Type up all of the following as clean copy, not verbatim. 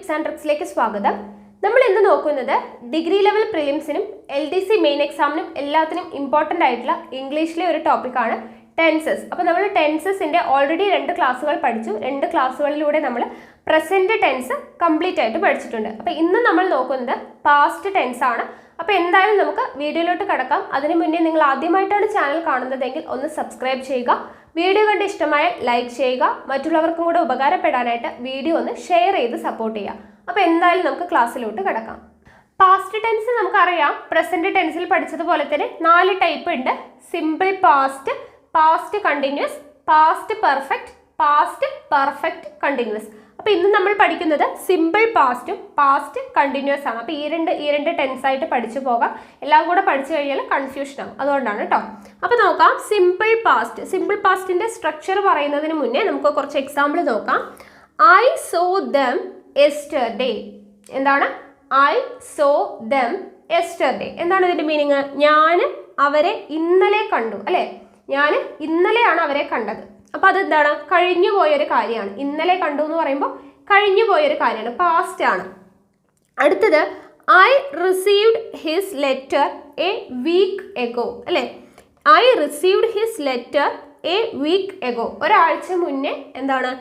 Tips and ട്രിക്സിലേക്ക് സ്വാഗതം. നമ്മൾ ഇന്ന് നോക്കുന്നത് ഡിഗ്രി ലെവൽ പ്രിലിംസിനും LDC മെയിൻ എക്സാമിനും എല്ലാത്തിനും ഇമ്പോർട്ടൻ്റ് ആയിട്ടുള്ള ഇംഗ്ലീഷിലെ ഒരു ടോപ്പിക്കാണ് ടെൻസസ്. അപ്പോൾ നമ്മൾ ടെൻസസിൻ്റെ ഓൾറെഡി 2 ക്ലാസ്സുകൾ പഠിച്ചു. 2 ക്ലാസ്സുകളിലൂടെ നമ്മൾ പ്രസൻറ്റ് ടെൻസ് കംപ്ലീറ്റ് ആയിട്ട് പഠിച്ചിട്ടുണ്ട്. അപ്പോൾ ഇന്ന് നമ്മൾ നോക്കുന്നത് പാസ്റ്റ് ടെൻസ് ആണ്. അപ്പോൾ എന്തായാലും നമുക്ക് വീഡിയോയിലോട്ട് കിടക്കാം. അതിന് മുന്നേ നിങ്ങൾ ആദ്യമായിട്ടാണ് ചാനൽ കാണുന്നതെങ്കിൽ ഒന്ന് സബ്സ്ക്രൈബ് ചെയ്യുക. വീഡിയോ കണ്ട് ഇഷ്ടമായ ലൈക്ക് ചെയ്യുക. മറ്റുള്ളവർക്കും കൂടെ ഉപകാരപ്പെടാനായിട്ട് വീഡിയോ ഒന്ന് ഷെയർ ചെയ്ത് സപ്പോർട്ട് ചെയ്യുക. അപ്പോൾ എന്തായാലും നമുക്ക് ക്ലാസ്സിലോട്ട് കിടക്കാം. പാസ്റ്റ് ടെൻസ് നമുക്കറിയാം, പ്രസൻറ്റ് ടെൻസിൽ പഠിച്ചതുപോലെ തന്നെ 4 ടൈപ്പ് ഉണ്ട്. Simple past, past continuous, past perfect, past perfect continuous. അപ്പോൾ ഇന്ന് നമ്മൾ പഠിക്കുന്നത് സിമ്പിൾ പാസ്റ്റും പാസ്റ്റ് കണ്ടിന്യൂസ് ആണ്. അപ്പോൾ ഈ രണ്ട് ടെൻസ് ആയിട്ട് പഠിച്ചു പോകാം. എല്ലാം കൂടെ പഠിച്ചു കഴിഞ്ഞാൽ കൺഫ്യൂഷൻ ആവും, അതുകൊണ്ടാണ് കേട്ടോ. അപ്പോൾ നോക്കാം സിമ്പിൾ പാസ്റ്റ്. സിമ്പിൾ പാസ്റ്റിൻ്റെ സ്ട്രക്ചർ പറയുന്നതിന് മുന്നേ നമുക്ക് കുറച്ച് എക്സാമ്പിൾ നോക്കാം. I so dum yesterday. എന്താണ് ഐ സോ ദം യെസ്റ്റർഡേ? എന്താണ് ഇതിൻ്റെ മീനിങ്? ഞാൻ അവരെ ഇന്നലെ കണ്ടു, അല്ലേ? ഞാൻ ഇന്നലെയാണ് അവരെ കണ്ടത്. അപ്പോൾ അതെന്താണ്? കഴിഞ്ഞു പോയൊരു കാര്യമാണ്. ഇന്നലെ കണ്ടു എന്ന് പറയുമ്പോൾ കഴിഞ്ഞു പോയൊരു കാര്യമാണ്, പാസ്റ്റ് ആണ്. അടുത്തത് I received his letter a week ago, അല്ലേ? I received his letter a week ago. ഒരാഴ്ച മുന്നേ എന്താണ്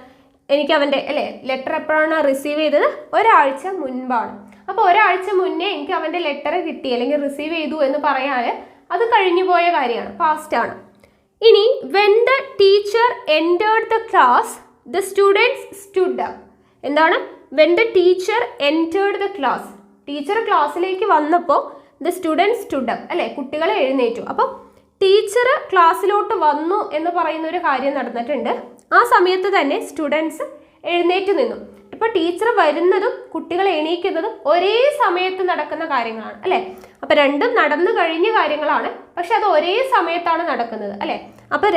എനിക്ക് അവൻ്റെ, അല്ലേ, ലെറ്റർ എപ്പോഴാണ് റിസീവ് ചെയ്തത്? ഒരാഴ്ച മുൻപാണ്. അപ്പോൾ ഒരാഴ്ച മുന്നേ എനിക്ക് അവൻ്റെ ലെറ്റർ കിട്ടി അല്ലെങ്കിൽ റിസീവ് ചെയ്തു എന്ന് പറയാൻ അത് കഴിഞ്ഞു പോയ കാര്യമാണ്, പാസ്റ്റ് ആണ്. ഇനി when the teacher entered the class the students stood up. എന്താണ്? When the teacher entered the class. Teacher ക്ലാസ്സിലേക്ക് വന്നപ്പോൾ ദ സ്റ്റുഡൻസ് സ്റ്റുഡ് അപ്പ്, അല്ലേ? കുട്ടികൾ എഴുന്നേറ്റു. അപ്പോൾ ടീച്ചർ ക്ലാസ്സിലോട്ട് വന്നു എന്ന് പറയുന്ന ഒരു കാര്യം നടന്നിട്ടുണ്ട്. ആ സമയത്ത് തന്നെ സ്റ്റുഡൻസ് എഴുന്നേറ്റ് നിന്നു. ഇപ്പോൾ ടീച്ചർ വരുന്നതും കുട്ടികൾ എണീക്കുന്നതും ഒരേ സമയത്ത് നടക്കുന്ന കാര്യങ്ങളാണ്, അല്ലേ? അപ്പോൾ രണ്ടും നടന്നു കഴിഞ്ഞ കാര്യങ്ങളാണ്, പക്ഷെ അത് ഒരേ സമയത്താണ് നടക്കുന്നത്, അല്ലേ? അപ്പോൾ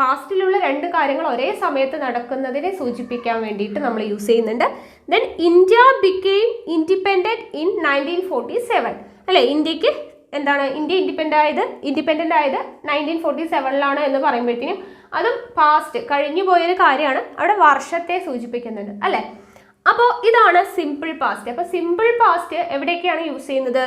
പാസ്റ്റിലുള്ള 2 കാര്യങ്ങൾ ഒരേ സമയത്ത് നടക്കുന്നതിനെ സൂചിപ്പിക്കാൻ വേണ്ടിയിട്ട് നമ്മൾ യൂസ് ചെയ്യുന്നുണ്ട്. Then India became independent in 1947, അല്ലേ? ഇന്ത്യക്ക് എന്താണ് ഇന്ത്യ ഇൻഡിപെൻഡൻ്റ് ആയത് 1947 എന്ന് പറയുമ്പോഴത്തേനും അതും പാസ്റ്റ് കഴിഞ്ഞു പോയൊരു കാര്യമാണ്. അവിടെ വർഷത്തെ സൂചിപ്പിക്കുന്നുണ്ട്, അല്ലേ? അപ്പോൾ ഇതാണ് സിമ്പിൾ പാസ്റ്റ്. അപ്പോൾ സിമ്പിൾ പാസ്റ്റ് എവിടെയൊക്കെയാണ് യൂസ് ചെയ്യുന്നത്?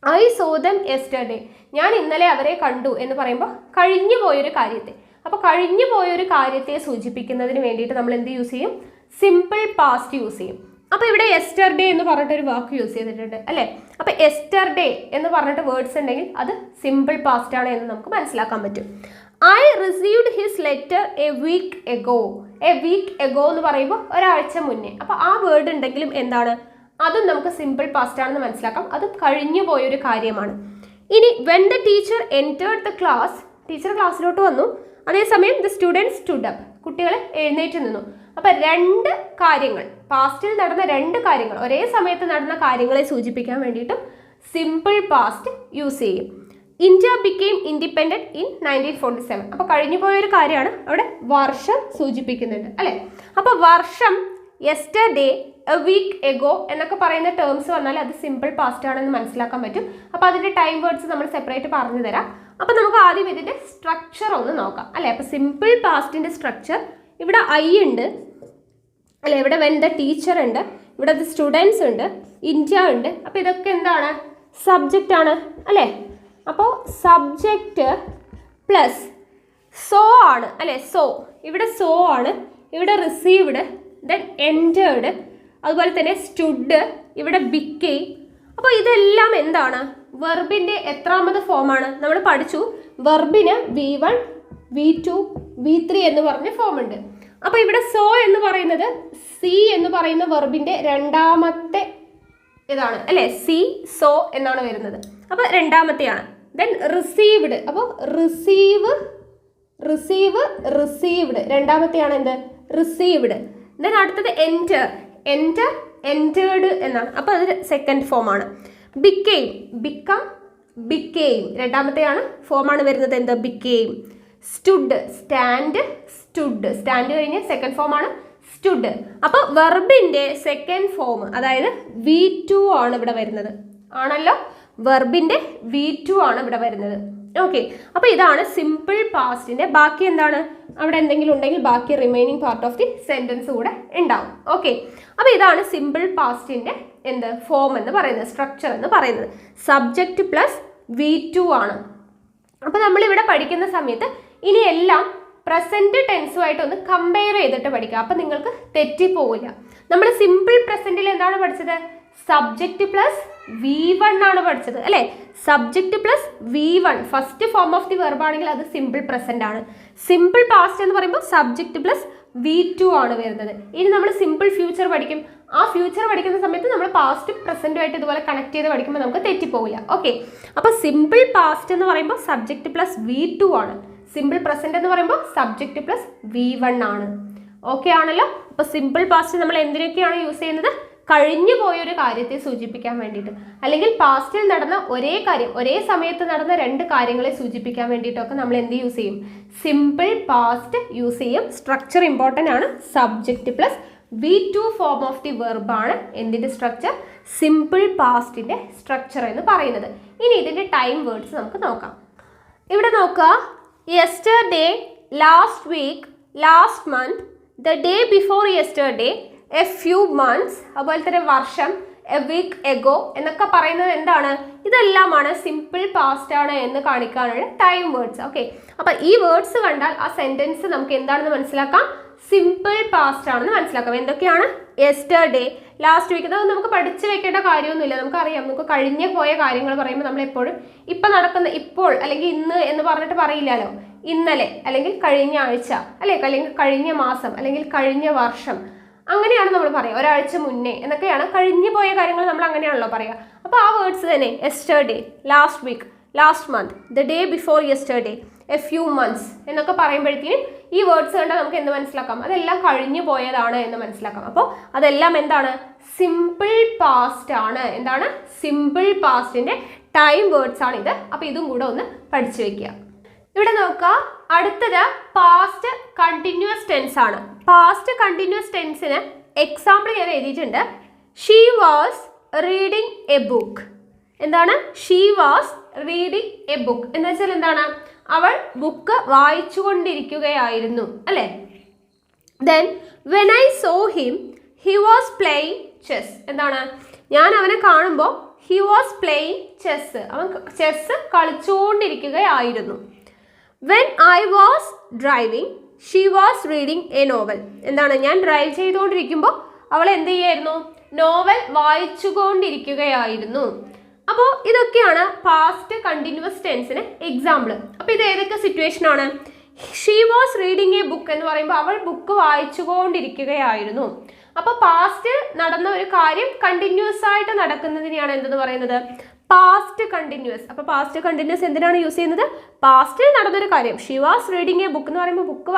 I so dum yesterday. ഞാൻ ഇന്നലെ അവരെ കണ്ടു എന്ന് പറയുമ്പോൾ കഴിഞ്ഞു പോയൊരു കാര്യത്തെ. അപ്പോൾ കഴിഞ്ഞു പോയൊരു കാര്യത്തെ സൂചിപ്പിക്കുന്നതിന് വേണ്ടിയിട്ട് നമ്മൾ എന്ത് യൂസ് ചെയ്യും? സിമ്പിൾ പാസ്റ്റ് യൂസ് ചെയ്യും. അപ്പോൾ ഇവിടെ യെസ്റ്റർഡേ എന്ന് പറഞ്ഞിട്ടൊരു വാക്ക് യൂസ് ചെയ്തിട്ടുണ്ട്, അല്ലേ? അപ്പോൾ യെസ്റ്റർഡേ എന്ന് പറഞ്ഞിട്ട് വേർഡ്സ് ഉണ്ടെങ്കിൽ അത് സിമ്പിൾ പാസ്റ്റ് ആണ് എന്ന് നമുക്ക് മനസ്സിലാക്കാൻ പറ്റും. I received his letter a week ago. A week ago എന്ന് പറയുമ്പോൾ ഒരാഴ്ച മുന്നേ. അപ്പോൾ ആ വേർഡ് ഉണ്ടെങ്കിലും എന്താണ്? അതും നമുക്ക് സിമ്പിൾ പാസ്റ്റ് ആണെന്ന് മനസ്സിലാക്കാം. അതും കഴിഞ്ഞു പോയൊരു കാര്യമാണ്. ഇനി when the teacher entered the class. Teacher ക്ലാസ്സിലോട്ട് വന്നു, അതേസമയം ദ സ്റ്റുഡൻസ് സ്റ്റുഡ് അപ്പ്. കുട്ടികൾ എഴുന്നേറ്റ് നിന്നു. അപ്പോൾ 2 കാര്യങ്ങൾ, പാസ്റ്റിൽ നടന്ന 2 കാര്യങ്ങൾ, ഒരേ സമയത്ത് നടന്ന കാര്യങ്ങളെ സൂചിപ്പിക്കാൻ വേണ്ടിയിട്ടും സിമ്പിൾ പാസ്റ്റ് യൂസ് ചെയ്യും. India became independent in 1947. അപ്പോൾ കഴിഞ്ഞു പോയൊരു കാര്യമാണ്, അവിടെ വർഷം സൂചിപ്പിക്കുന്നുണ്ട്, അല്ലേ? അപ്പോൾ വർഷം, യെസ്റ്റർഡേ, എ വീക്ക് എഗോ എന്നൊക്കെ പറയുന്ന ടേംസ് വന്നാൽ അത് സിമ്പിൾ പാസ്റ്റ് ആണെന്ന് മനസ്സിലാക്കാൻ പറ്റും. അപ്പോൾ അതിൻ്റെ ടൈം വേർഡ്സ് നമ്മൾ സെപ്പറേറ്റ് പറഞ്ഞു തരാം. അപ്പോൾ നമുക്ക് ആദ്യം ഇതിൻ്റെ സ്ട്രക്ചർ ഒന്ന് നോക്കാം, അല്ലേ? അപ്പോൾ സിമ്പിൾ പാസ്റ്റിൻ്റെ സ്ട്രക്ചർ, ഇവിടെ ഐ ഉണ്ട്, അല്ലേ? ഇവിടെ വെൻ ദ ടീച്ചർ ഉണ്ട്, ഇവിടെ ദ സ്റ്റുഡൻസ് ഉണ്ട്, ഇന്ത്യ ഉണ്ട്. അപ്പോൾ ഇതൊക്കെ എന്താണ്? സബ്ജക്റ്റ് ആണ്, അല്ലേ? അപ്പോൾ സബ്ജക്റ്റ് പ്ലസ് സോ ആണ്, അല്ലേ? സോ, ഇവിടെ സോ ആണ്, ഇവിടെ റിസീവ്ഡ്, ദെൻ എൻറ്റേർഡ്, അതുപോലെ തന്നെ സ്റ്റുഡ്, ഇവിടെ ബിക്കെയിം. അപ്പോൾ ഇതെല്ലാം എന്താണ്? വെർബിൻ്റെ എത്രാമത് ഫോമാണ്? നമ്മൾ പഠിച്ചു, വെർബിന് V1, V2, V3 എന്ന് പറഞ്ഞ ഫോം ഉണ്ട്. അപ്പോൾ ഇവിടെ സോ എന്ന് പറയുന്നത് സി എന്ന് പറയുന്ന വെർബിൻ്റെ 2ാമത്തെ ഇതാണ്, അല്ലേ? സി, സോ എന്നാണ് വരുന്നത്. അപ്പോൾ 2ാമത്തെയാണ്. Then received. അപ്പോൾ റിസീവ്ഡ് 2ാമത്തെയാണ് എന്ത്? റിസീവ്ഡ്. ദെൻ അടുത്തത് എൻറ്റേർഡ് എന്നാണ്. അപ്പോൾ അത് 2nd ഫോമാണ്. ബിക്കെയിം, ബിക്കെയിം 2ാമത്തെയാണ് ഫോമാണ് വരുന്നത്, എന്ത്? ബിക്കെയിം. സ്റ്റുഡ്, സ്റ്റാൻഡ് കഴിഞ്ഞ് 2nd ഫോമാണ് സ്റ്റുഡ്. അപ്പോൾ വെർബിൻ്റെ 2nd ഫോം, അതായത് V2 ആണ് ഇവിടെ വരുന്നത്, ആണല്ലോ? വെർബിൻ്റെ V2 ആണ് ഇവിടെ വരുന്നത്. ഓക്കെ, അപ്പോൾ ഇതാണ് സിമ്പിൾ പാസ്റ്റിൻ്റെ ബാക്കി എന്താണ്, അവിടെ എന്തെങ്കിലും ഉണ്ടെങ്കിൽ ബാക്കി remaining part of the sentence കൂടെ ഉണ്ടാവും. ഓക്കെ, അപ്പോൾ ഇതാണ് സിമ്പിൾ പാസ്റ്റിൻ്റെ എന്ത് ഫോം എന്ന് പറയുന്നത്, സ്ട്രക്ചർ എന്ന് പറയുന്നത്. സബ്ജക്റ്റ് പ്ലസ് V2 ആണ്. അപ്പോൾ നമ്മളിവിടെ പഠിക്കുന്ന സമയത്ത് ഇനി എല്ലാം പ്രസൻറ്റ് ടെൻസുമായിട്ട് ഒന്ന് കമ്പയർ ചെയ്തിട്ട് പഠിക്കുക. അപ്പം നിങ്ങൾക്ക് തെറ്റിപ്പോവില്ല. നമ്മൾ സിമ്പിൾ പ്രസൻറ്റിൽ എന്താണ് പഠിച്ചത്, സബ്ജക്റ്റ് പ്ലസ് V1 ആണ് പഠിച്ചത് അല്ലേ. Subject plus V1 first form of the verb ആണെങ്കിൽ അത് സിമ്പിൾ പ്രസന്റ് ആണ്. സിമ്പിൾ പാസ്റ്റ് എന്ന് പറയുമ്പോൾ സബ്ജക്റ്റ് പ്ലസ് V2 ആണ് വരുന്നത്. ഇനി നമ്മൾ സിമ്പിൾ ഫ്യൂച്ചർ പഠിക്കും. ആ ഫ്യൂച്ചർ പഠിക്കുന്ന സമയത്ത് നമ്മൾ പാസ്റ്റ് പ്രസന്റുമായിട്ട് ഇതുപോലെ കണക്ട് ചെയ്ത് പഠിക്കുമ്പോൾ നമുക്ക് തെറ്റിപ്പോവില്ല. ഓക്കെ, അപ്പോൾ സിമ്പിൾ പാസ്റ്റ് എന്ന് പറയുമ്പോൾ സബ്ജക്റ്റ് പ്ലസ് V2 ആണ്. സിമ്പിൾ പ്രസന്റ് എന്ന് പറയുമ്പോൾ സബ്ജക്റ്റ് പ്ലസ് V1 ആണ്. ഓക്കെ ആണല്ലോ. അപ്പോൾ സിമ്പിൾ പാസ്റ്റ് നമ്മൾ എന്തിനൊക്കെയാണ് യൂസ് ചെയ്യുന്നത്, കഴിഞ്ഞു പോയൊരു കാര്യത്തെ സൂചിപ്പിക്കാൻ വേണ്ടിയിട്ട്, അല്ലെങ്കിൽ പാസ്റ്റിൽ നടന്ന ഒരേ കാര്യം, ഒരേ സമയത്ത് നടന്ന രണ്ട് കാര്യങ്ങളെ സൂചിപ്പിക്കാൻ വേണ്ടിയിട്ടൊക്കെ നമ്മൾ എന്ത് യൂസ് ചെയ്യും, സിമ്പിൾ പാസ്റ്റ് യൂസ് ചെയ്യും. സ്ട്രക്ചർ ഇമ്പോർട്ടൻ്റ് ആണ്. Subject plus V2 form of the verb ആണ് എന്തിൻ്റെ സ്ട്രക്ചർ, സിമ്പിൾ പാസ്റ്റിൻ്റെ സ്ട്രക്ചർ എന്ന് പറയുന്നത്. ഇനി ഇതിൻ്റെ ടൈം വേർഡ്സ് നമുക്ക് നോക്കാം. ഇവിടെ നോക്കുക, yesterday, last week, last month, the day before yesterday, a few months, അതുപോലെ തന്നെ വർഷം, എ വീക്ക് എഗോ എന്നൊക്കെ പറയുന്നത് എന്താണ്, ഇതെല്ലാമാണ് സിമ്പിൾ പാസ്റ്റ് ആണ് എന്ന് കാണിക്കാനുള്ള ടൈം വേർഡ്സ്. ഓക്കെ, അപ്പോൾ ഈ വേർഡ്സ് കണ്ടാൽ ആ സെൻറ്റൻസ് നമുക്ക് എന്താണെന്ന് മനസ്സിലാക്കാം, സിമ്പിൾ പാസ്റ്റ് ആണെന്ന് മനസ്സിലാക്കാം. എന്തൊക്കെയാണ്, യെസ്റ്റർഡേ, ലാസ്റ്റ് വീക്ക്, അത് നമുക്ക് പഠിച്ചു വെക്കേണ്ട കാര്യമൊന്നുമില്ല, നമുക്കറിയാം. നമുക്ക് കഴിഞ്ഞ പോയ കാര്യങ്ങൾ പറയുമ്പോൾ നമ്മൾ എപ്പോഴും ഇപ്പം നടക്കുന്ന, ഇപ്പോൾ അല്ലെങ്കിൽ ഇന്ന് എന്ന് പറഞ്ഞിട്ട് പറയില്ലല്ലോ. ഇന്നലെ അല്ലെങ്കിൽ കഴിഞ്ഞ ആഴ്ച അല്ലെ, അല്ലെങ്കിൽ കഴിഞ്ഞ മാസം അല്ലെങ്കിൽ കഴിഞ്ഞ വർഷം, അങ്ങനെയാണ് നമ്മൾ പറയുക. ഒരാഴ്ച മുന്നേ എന്നൊക്കെയാണ് കഴിഞ്ഞു പോയ കാര്യങ്ങൾ നമ്മൾ അങ്ങനെയാണല്ലോ പറയുക. അപ്പോൾ ആ വേർഡ്സ് തന്നെ yesterday, last week, last month, the day before yesterday, a few months എന്നൊക്കെ പറയുമ്പോഴത്തേക്കും ഈ വേർഡ്സ് കണ്ടാൽ നമുക്ക് എന്ത് മനസ്സിലാക്കാം, അതെല്ലാം കഴിഞ്ഞു പോയതാണ് എന്ന് മനസ്സിലാക്കാം. അപ്പോൾ അതെല്ലാം എന്താണ്, സിമ്പിൾ പാസ്റ്റ് ആണ്. എന്താണ്, സിമ്പിൾ പാസ്റ്റിൻ്റെ ടൈം വേർഡ്സ് ആണ് ഇത്. അപ്പോൾ ഇതും കൂടെ ഒന്ന് പഠിച്ചു വെക്കുക. ഇവിടെ നോക്കുക, അടുത്തത് പാസ്റ്റ് കണ്ടിന്യൂസ് ടെൻസ് ആണ്. പാസ്റ്റ് കണ്ടിന്യൂസ് ടെൻസിന് എക്സാമ്പിൾ ഞാൻ എഴുതിയിട്ടുണ്ട്. She was reading a book. എന്താണ്, she was reading a book എന്ന് വെച്ചാൽ എന്താണ്, അവൾ ബുക്ക് വായിച്ചുകൊണ്ടിരിക്കുകയായിരുന്നു അല്ലേ. Then when I saw him, he was playing chess. എന്താണ്, ഞാൻ അവനെ കാണുമ്പോൾ ഹി വാസ് പ്ലേയിങ് ചെസ്, അവൻ ചെസ് കളിച്ചുകൊണ്ടിരിക്കുകയായിരുന്നു. When I was driving, she was reading a novel. എന്താണ്, ഞാൻ ഡ്രൈവ് ചെയ്തുകൊണ്ടിരിക്കുമ്പോൾ അവൾ എന്ത് ചെയ്യായിരുന്നു, നോവൽ വായിച്ചുകൊണ്ടിരിക്കുകയായിരുന്നു. അപ്പോൾ ഇതൊക്കെയാണ് പാസ്റ്റ് കണ്ടിന്യൂസ് ടെൻസിന് എക്സാമ്പിൾ. അപ്പോൾ ഇത് ഏതൊക്കെ സിറ്റുവേഷൻ ആണ്, she was reading a book എന്ന് പറയുമ്പോൾ അവൾ ബുക്ക് വായിച്ചുകൊണ്ടിരിക്കുകയായിരുന്നു. അപ്പോൾ പാസ്റ്റ് നടന്ന ഒരു കാര്യം കണ്ടിന്യൂസ് ആയിട്ട് നടക്കുന്നതിനെയാണ് എന്തെന്ന് പറയുന്നത്, പാസ്റ്റ് കണ്ടിന്യൂസ്. അപ്പോൾ പാസ്റ്റ് കണ്ടിന്യൂസ് എന്തിനാണ് യൂസ് ചെയ്യുന്നത്, പാസ്റ്റിൽ നടന്നൊരു കാര്യം. She was reading a book എന്ന് പറയുമ്പോൾ ബുക്ക്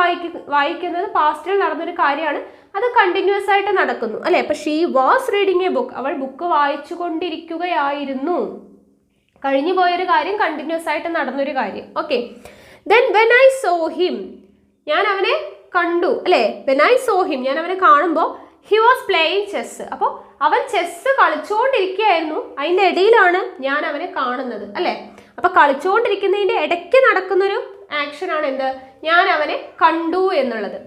വായിക്കുന്നത് പാസ്റ്റിൽ നടന്നൊരു കാര്യമാണ്, അത് കണ്ടിന്യൂസ് ആയിട്ട് നടക്കുന്നു അല്ലേ. അപ്പോൾ she was reading a book, അവൾ ബുക്ക് വായിച്ചു കൊണ്ടിരിക്കുകയായിരുന്നു. കഴിഞ്ഞു പോയൊരു കാര്യം കണ്ടിന്യൂസ് ആയിട്ട് നടന്നൊരു കാര്യം. Okay, then when I saw him, ഞാൻ അവനെ കണ്ടു അല്ലേ. വെൻ ഐ സോ ഹിം, ഞാൻ അവനെ കാണുമ്പോൾ ഹി വാസ് പ്ലേയിങ് ചെസ്, അപ്പോൾ അവൻ ചെസ് കളിച്ചുകൊണ്ടിരിക്കുകയായിരുന്നു. അതിൻ്റെ ഇടയിലാണ് ഞാൻ അവനെ കാണുന്നത് അല്ലേ. അപ്പോൾ കളിച്ചുകൊണ്ടിരിക്കുന്നതിൻ്റെ ഇടയ്ക്ക് നടക്കുന്നൊരു ആക്ഷനാണ് എന്ത്, ഞാൻ അവനെ കണ്ടു എന്നുള്ളത്.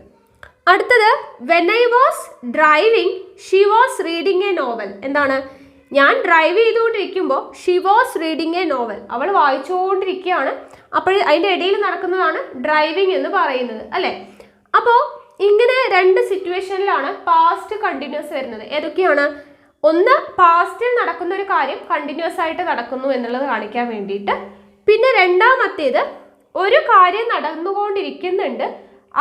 അടുത്തത് when I was driving, she was reading a novel. എന്താണ്, ഞാൻ ഡ്രൈവ് ചെയ്തുകൊണ്ടിരിക്കുമ്പോൾ she was reading a novel, അവൾ വായിച്ചുകൊണ്ടിരിക്കുകയാണ്. അപ്പോൾ അതിൻ്റെ ഇടയിൽ നടക്കുന്നതാണ് ഡ്രൈവിംഗ് എന്ന് പറയുന്നത് അല്ലേ. അപ്പോൾ ഇങ്ങനെ രണ്ട് സിറ്റുവേഷനിലാണ് പാസ്റ്റ് കണ്ടിന്യൂസ് വരുന്നത്. ഏതൊക്കെയാണ്, ഒന്ന് പാസ്റ്റിൽ നടക്കുന്ന ഒരു കാര്യം കണ്ടിന്യൂസ് ആയിട്ട് നടക്കുന്നു എന്നുള്ളത് കാണിക്കാൻ വേണ്ടിയിട്ട്. പിന്നെ രണ്ടാമത്തേത് ഒരു കാര്യം നടന്നുകൊണ്ടിരിക്കുന്നുണ്ട്,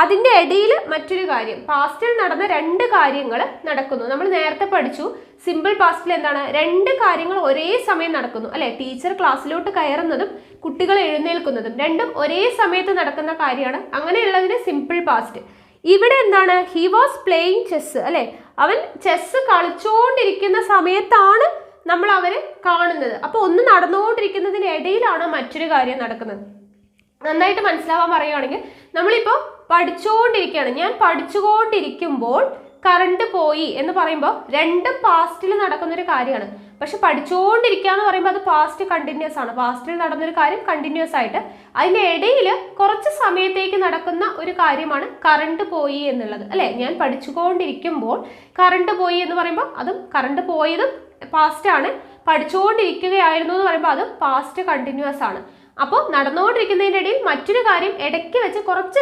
അതിൻ്റെ ഇടയിൽ മറ്റൊരു കാര്യം, പാസ്റ്റിൽ നടന്ന രണ്ട് കാര്യങ്ങൾ നടക്കുന്നു. നമ്മൾ നേരത്തെ പഠിച്ചു സിമ്പിൾ പാസ്റ്റിൽ എന്താണ്, രണ്ട് കാര്യങ്ങൾ ഒരേ സമയം നടക്കുന്നു അല്ലേ. ടീച്ചർ ക്ലാസ്സിലോട്ട് കയറുന്നതും കുട്ടികൾ എഴുന്നേൽക്കുന്നതും രണ്ടും ഒരേ സമയത്ത് നടക്കുന്ന കാര്യമാണ്. അങ്ങനെയുള്ളതിന് സിമ്പിൾ പാസ്റ്റ്. ഇവിടെ എന്താണ്, ഹി വാസ് പ്ലേയിങ് ചെസ് അല്ലേ, അവൻ ചെസ് കളിച്ചുകൊണ്ടിരിക്കുന്ന സമയത്താണ് നമ്മൾ അവരെ കാണുന്നത്. അപ്പോൾ ഒന്ന് നടന്നുകൊണ്ടിരിക്കുന്നതിന് ഇടയിലാണ് മറ്റൊരു കാര്യം നടക്കുന്നത്. നന്നായിട്ട് മനസ്സിലാവാൻ പറയുകയാണെങ്കിൽ, നമ്മളിപ്പോൾ പഠിച്ചുകൊണ്ടിരിക്കുകയാണ്, ഞാൻ പഠിച്ചുകൊണ്ടിരിക്കുമ്പോൾ കറണ്ട് പോയി എന്ന് പറയുമ്പോൾ രണ്ടും പാസ്റ്റിൽ നടക്കുന്നൊരു കാര്യമാണ്. പക്ഷെ പഠിച്ചുകൊണ്ടിരിക്കുക എന്ന് പറയുമ്പോൾ അത് പാസ്റ്റ് കണ്ടിന്യൂസ് ആണ്. പാസ്റ്റിൽ നടന്നൊരു കാര്യം കണ്ടിന്യൂസ് ആയിട്ട് അതിൻ്റെ ഇടയിൽ കുറച്ച് സമയത്തേക്ക് നടക്കുന്ന ഒരു കാര്യമാണ് കറണ്ട് പോയി എന്നുള്ളത്, അല്ലേ? ഞാൻ പഠിച്ചുകൊണ്ടിരിക്കുമ്പോൾ കറണ്ട് പോയി എന്ന് പറയുമ്പോൾ അതും കറണ്ട് പോയതും പാസ്റ്റ് ആണ്. പഠിച്ചുകൊണ്ടിരിക്കുകയായിരുന്നു എന്ന് പറയുമ്പോൾ അത് പാസ്റ്റ് കണ്ടിന്യൂസ് ആണ്. അപ്പോൾ നടന്നുകൊണ്ടിരിക്കുന്നതിൻ്റെ ഇടയിൽ മറ്റൊരു കാര്യം ഇടയ്ക്ക് വെച്ച് കുറച്ച്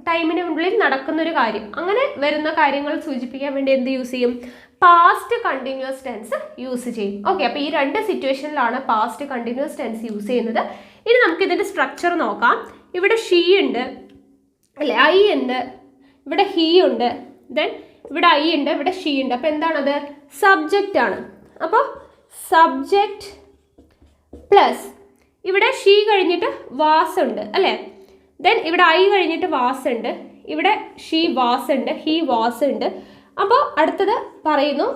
ടൈമിനുള്ളിൽ നടക്കുന്നൊരു കാര്യം, അങ്ങനെ വരുന്ന കാര്യങ്ങൾ സൂചിപ്പിക്കാൻ വേണ്ടി എന്ത് യൂസ് ചെയ്യും? പാസ്റ്റ് കണ്ടിന്യൂസ് ടെൻസ് യൂസ് ചെയ്യും. ഓക്കെ, അപ്പോൾ ഈ രണ്ട് സിറ്റുവേഷനിലാണ് പാസ്റ്റ് കണ്ടിന്യൂസ് ടെൻസ് യൂസ് ചെയ്യുന്നത്. ഇനി നമുക്ക് ഇതിൻ്റെ സ്ട്രക്ചർ നോക്കാം. ഇവിടെ ഷീ ഉണ്ട്, അല്ലേ? ഐ ഉണ്ട്, ഇവിടെ ഹീ ഉണ്ട്, ദെൻ ഇവിടെ ഐ ഉണ്ട്, ഇവിടെ ഷീ ഉണ്ട്. അപ്പോൾ എന്താണത്? സബ്ജക്റ്റ് ആണ്. അപ്പോൾ സബ്ജക്റ്റ് പ്ലസ് ഇവിടെ ഷീ കഴിഞ്ഞിട്ട് വാസ് ഉണ്ട്, അല്ലേ? ദെൻ ഇവിടെ ഐ കഴിഞ്ഞിട്ട് വാസ് ഉണ്ട്, ഇവിടെ ഷീ വാസ് ഉണ്ട്, ഹീ വാസ് ഉണ്ട്. അപ്പോൾ അടുത്തത് പറയുന്നു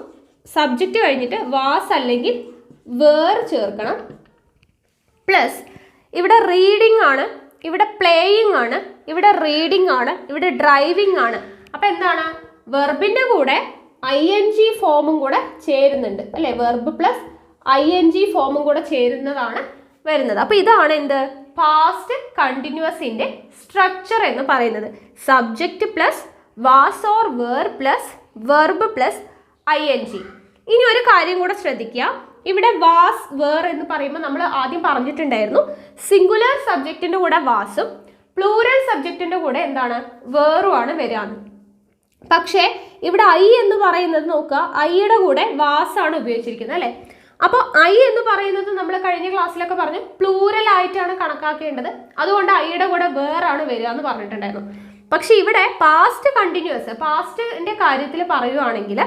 സബ്ജക്റ്റ് കഴിഞ്ഞിട്ട് വാസ് അല്ലെങ്കിൽ വേർ ചേർക്കണം. പ്ലസ് ഇവിടെ റീഡിംഗ് ആണ്, ഇവിടെ പ്ലേയിങ് ആണ്, ഇവിടെ റീഡിംഗ് ആണ്, ഇവിടെ ഡ്രൈവിംഗ് ആണ്. അപ്പോൾ എന്താണ്? വെർബിൻ്റെ കൂടെ ING ഫോമും കൂടെ ചേരുന്നുണ്ട്, അല്ലേ? വെർബ് പ്ലസ് ING ഫോമും കൂടെ ചേരുന്നതാണ് വരുന്നത്. അപ്പോൾ ഇതാണ് എന്ത്? പാസ്റ്റ് കണ്ടിന്യൂസിൻ്റെ സ്ട്രക്ചർ എന്ന് പറയുന്നത്. Subject plus was or were plus verb plus ING. ഇനി ഒരു കാര്യം കൂടെ ശ്രദ്ധിക്കുക. ഇവിടെ വാസ് വേർ എന്ന് പറയുമ്പോൾ നമ്മൾ ആദ്യം പറഞ്ഞിട്ടുണ്ടായിരുന്നു സിംഗുലർ സബ്ജക്റ്റിൻ്റെ കൂടെ വാസും പ്ലൂറൽ സബ്ജക്റ്റിൻ്റെ കൂടെ എന്താണ്? വേറുമാണ് വരാന്ന്. പക്ഷേ ഇവിടെ ഐ എന്ന് പറയുന്നത് നോക്കുക, ഐയുടെ കൂടെ വാസാണ് ഉപയോഗിച്ചിരിക്കുന്നത്, അല്ലേ? അപ്പോൾ ഐ എന്ന് പറയുന്നത് നമ്മൾ കഴിഞ്ഞ ക്ലാസ്സിലൊക്കെ പറഞ്ഞു പ്ലൂറൽ ആയിട്ടാണ് കണക്കാക്കേണ്ടത്. അതുകൊണ്ട് ഐയുടെ കൂടെ വേറാണ് വരിക എന്ന് പറഞ്ഞിട്ടുണ്ടായിരുന്നു. പക്ഷെ ഇവിടെ പാസ്റ്റ് കണ്ടിന്യൂസ്, പാസ്റ്റിൻ്റെ കാര്യത്തിൽ പറയുവാണെങ്കിൽ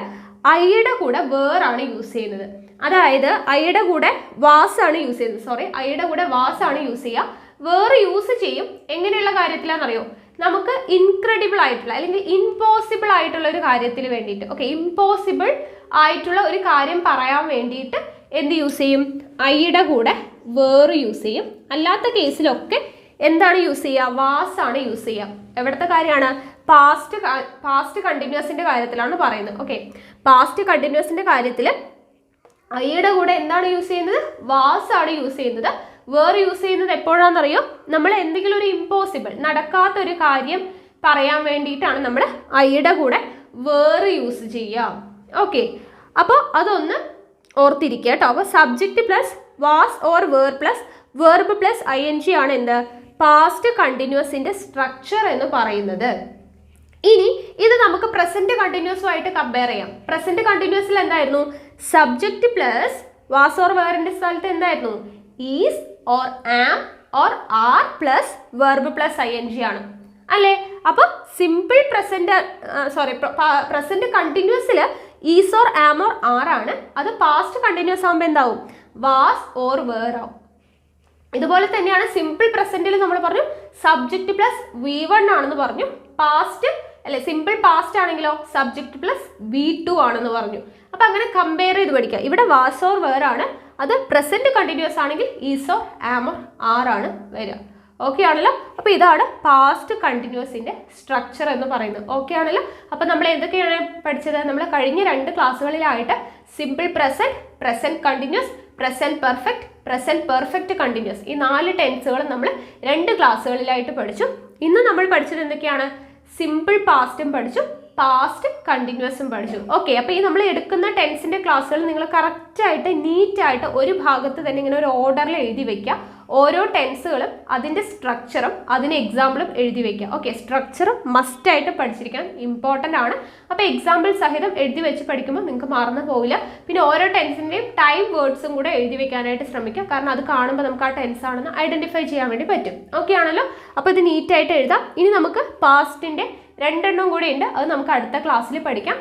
ഐയുടെ കൂടെ വേറാണ് യൂസ് ചെയ്യുന്നത്. അതായത് ഐയുടെ കൂടെ വാസാണ് യൂസ് ചെയ്യുന്നത്, ഐയുടെ കൂടെ വാസാണ് യൂസ് ചെയ്യുക. വേറെ യൂസ് ചെയ്യും എങ്ങനെയുള്ള കാര്യത്തിലാണെന്നറിയോ? നമുക്ക് ഇൻക്രെഡിബിൾ ആയിട്ടുള്ള അല്ലെങ്കിൽ ഇമ്പോസിബിൾ ആയിട്ടുള്ള ഒരു കാര്യത്തിന് വേണ്ടിയിട്ട്, ഓക്കെ, ഇമ്പോസിബിൾ ആയിട്ടുള്ള ഒരു കാര്യം പറയാൻ വേണ്ടിയിട്ട് എന്ത് യൂസ് ചെയ്യും? ഐയുടെ കൂടെ വേർ യൂസ് ചെയ്യും. അല്ലാത്ത കേസിലൊക്കെ എന്താണ് യൂസ് ചെയ്യുക? വാസാണ് യൂസ് ചെയ്യുക. എവിടുത്തെ കാര്യമാണ്? പാസ്റ്റ് കണ്ടിന്യൂസിൻ്റെ കാര്യത്തിലാണ് പറയുന്നത്. ഓക്കെ, പാസ്റ്റ് കണ്ടിന്യൂസിൻ്റെ കാര്യത്തിൽ ഐയുടെ കൂടെ എന്താണ് യൂസ് ചെയ്യുന്നത്? വാസാണ് യൂസ് ചെയ്യുന്നത്. വേർ യൂസ് ചെയ്യുന്നത് എപ്പോഴാണെന്നറിയോ? നമ്മൾ എന്തെങ്കിലും ഒരു ഇമ്പോസിബിൾ, നടക്കാത്തൊരു കാര്യം പറയാൻ വേണ്ടിയിട്ടാണ് നമ്മൾ ഐയുടെ കൂടെ വേർ യൂസ് ചെയ്യുക. ഓക്കെ, അപ്പോൾ അതൊന്ന് ഓർത്തിരിക്കുക കേട്ടോ. അപ്പോൾ subject plus was or were plus verb plus ING ആണ് എന്ത്? പാസ്റ്റ് കണ്ടിന്യൂസിൻ്റെ സ്ട്രക്ചർ എന്ന് പറയുന്നത്. ഇനി ഇത് നമുക്ക് പ്രസന്റ് കണ്ടിന്യൂസുമായിട്ട് കമ്പയർ ചെയ്യാം. പ്രസന്റ് കണ്ടിന്യൂസിൽ എന്തായിരുന്നു? സബ്ജക്റ്റ് പ്ലസ് വാസ് ഓർ വേറിൻ്റെ സ്ഥലത്ത് എന്തായിരുന്നു? Is or am or are plus verb plus ING ആണ്, അല്ലേ? അപ്പോൾ സിമ്പിൾ പ്രസന്റ് കണ്ടിന്യൂസിൽ is or am or are ആണ്. അത് പാസ്റ്റ് കണ്ടിന്യൂസ് ആകുമ്പോൾ എന്താവും? വാസ് ഓർ വേർ ആവും. ഇതുപോലെ തന്നെയാണ് സിമ്പിൾ പ്രസന്റിൽ നമ്മൾ പറഞ്ഞു സബ്ജക്റ്റ് പ്ലസ് V1 ആണെന്ന് പറഞ്ഞു. പാസ്റ്റ് അല്ലെ, സിമ്പിൾ പാസ്റ്റ് ആണെങ്കിലോ സബ്ജക്റ്റ് പ്ലസ് V2 ആണെന്ന് പറഞ്ഞു. അപ്പം അങ്ങനെ കമ്പയർ ചെയ്ത് പഠിക്കുക. ഇവിടെ വാസ് ഓർ വേർ ആണ്, അത് പ്രസന്റ് കണ്ടിന്യൂസ് ആണെങ്കിൽ is or am or are ആണ് വരിക. ഓക്കെ ആണല്ലോ? അപ്പോൾ ഇതാണ് പാസ്റ്റ് കണ്ടിന്യൂസിൻ്റെ സ്ട്രക്ചർ എന്ന് പറയുന്നത്. ഓക്കെ ആണല്ലോ? അപ്പോൾ നമ്മൾ എന്തൊക്കെയാണ് പഠിച്ചത്? നമ്മൾ കഴിഞ്ഞ 2 ക്ലാസ്സുകളിലായിട്ട് simple present, present continuous, present perfect continuous, ഈ 4 ടെൻസുകൾ നമ്മൾ 2 ക്ലാസ്സുകളിലായിട്ട് പഠിച്ചു. ഇന്ന് നമ്മൾ പഠിച്ചത് എന്തൊക്കെയാണ്? സിമ്പിൾ പാസ്റ്റും പഠിച്ചു, പാസ്റ്റ് കണ്ടിന്യൂസും പഠിച്ചു. ഓക്കെ, അപ്പോൾ ഈ നമ്മൾ എടുക്കുന്ന ടെൻസിൻ്റെ ക്ലാസ്സുകൾ നിങ്ങൾ കറക്റ്റായിട്ട് നീറ്റായിട്ട് ഒരു ഭാഗത്ത് തന്നെ ഇങ്ങനെ ഒരു ഓർഡറിൽ എഴുതി വയ്ക്കുക. ഓരോ ടെൻസുകളും അതിൻ്റെ സ്ട്രക്ചറും അതിന് എക്സാമ്പിളും എഴുതി വയ്ക്കുക. ഓക്കെ, സ്ട്രക്ചറും മസ്റ്റായിട്ട് പഠിച്ചിരിക്കാൻ ഇമ്പോർട്ടൻ്റ് ആണ്. അപ്പോൾ എക്സാമ്പിൾ സഹിതം എഴുതി വെച്ച് പഠിക്കുമ്പോൾ നിങ്ങൾക്ക് മറന്നു പോവില്ല. പിന്നെ ഓരോ ടെൻസിൻ്റെയും ടൈം വേർഡ്സും കൂടെ എഴുതി വെക്കാനായിട്ട് ശ്രമിക്കുക. കാരണം അത് കാണുമ്പോൾ നമുക്ക് ആ ടെൻസ് ആണെന്ന് ഐഡൻറ്റിഫൈ ചെയ്യാൻ വേണ്ടി പറ്റും. ഓക്കെ ആണല്ലോ? അപ്പോൾ ഇത് നീറ്റായിട്ട് എഴുതാം. ഇനി നമുക്ക് പാസ്റ്റിൻ്റെ 2 എണ്ണം കൂടെ ഉണ്ട്, അത് നമുക്ക് അടുത്ത ക്ലാസ്സിൽ പഠിക്കാം.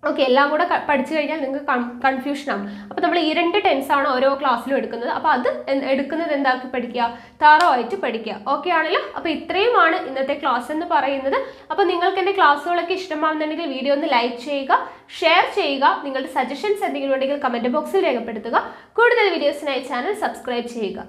ഓക്കെ, എല്ലാം കൂടെ പഠിച്ചു കഴിഞ്ഞാൽ നിങ്ങൾക്ക് കൺഫ്യൂഷൻ ആവും. അപ്പോൾ നമ്മൾ ഈ 2 ടെൻസാണ് ഓരോ ക്ലാസ്സിലും എടുക്കുന്നത്. അപ്പോൾ അത് എടുക്കുന്നത് എന്താക്കി പഠിക്കുക? താറോവായിട്ട് പഠിക്കുക. ഓക്കെ ആണല്ലോ? അപ്പോൾ ഇത്രയുമാണ് ഇന്നത്തെ ക്ലാസ് എന്ന് പറയുന്നത്. അപ്പോൾ നിങ്ങൾക്ക് എൻ്റെ ക്ലാസ്സുകളൊക്കെ ഇഷ്ടമാണെന്നുണ്ടെങ്കിൽ വീഡിയോ ഒന്ന് ലൈക്ക് ചെയ്യുക, ഷെയർ ചെയ്യുക. നിങ്ങളുടെ സജഷൻസ് എന്തെങ്കിലും ഉണ്ടെങ്കിൽ കമൻറ്റ് ബോക്സിൽ രേഖപ്പെടുത്തുക. കൂടുതൽ വീഡിയോസിനായി ചാനൽ സബ്സ്ക്രൈബ് ചെയ്യുക.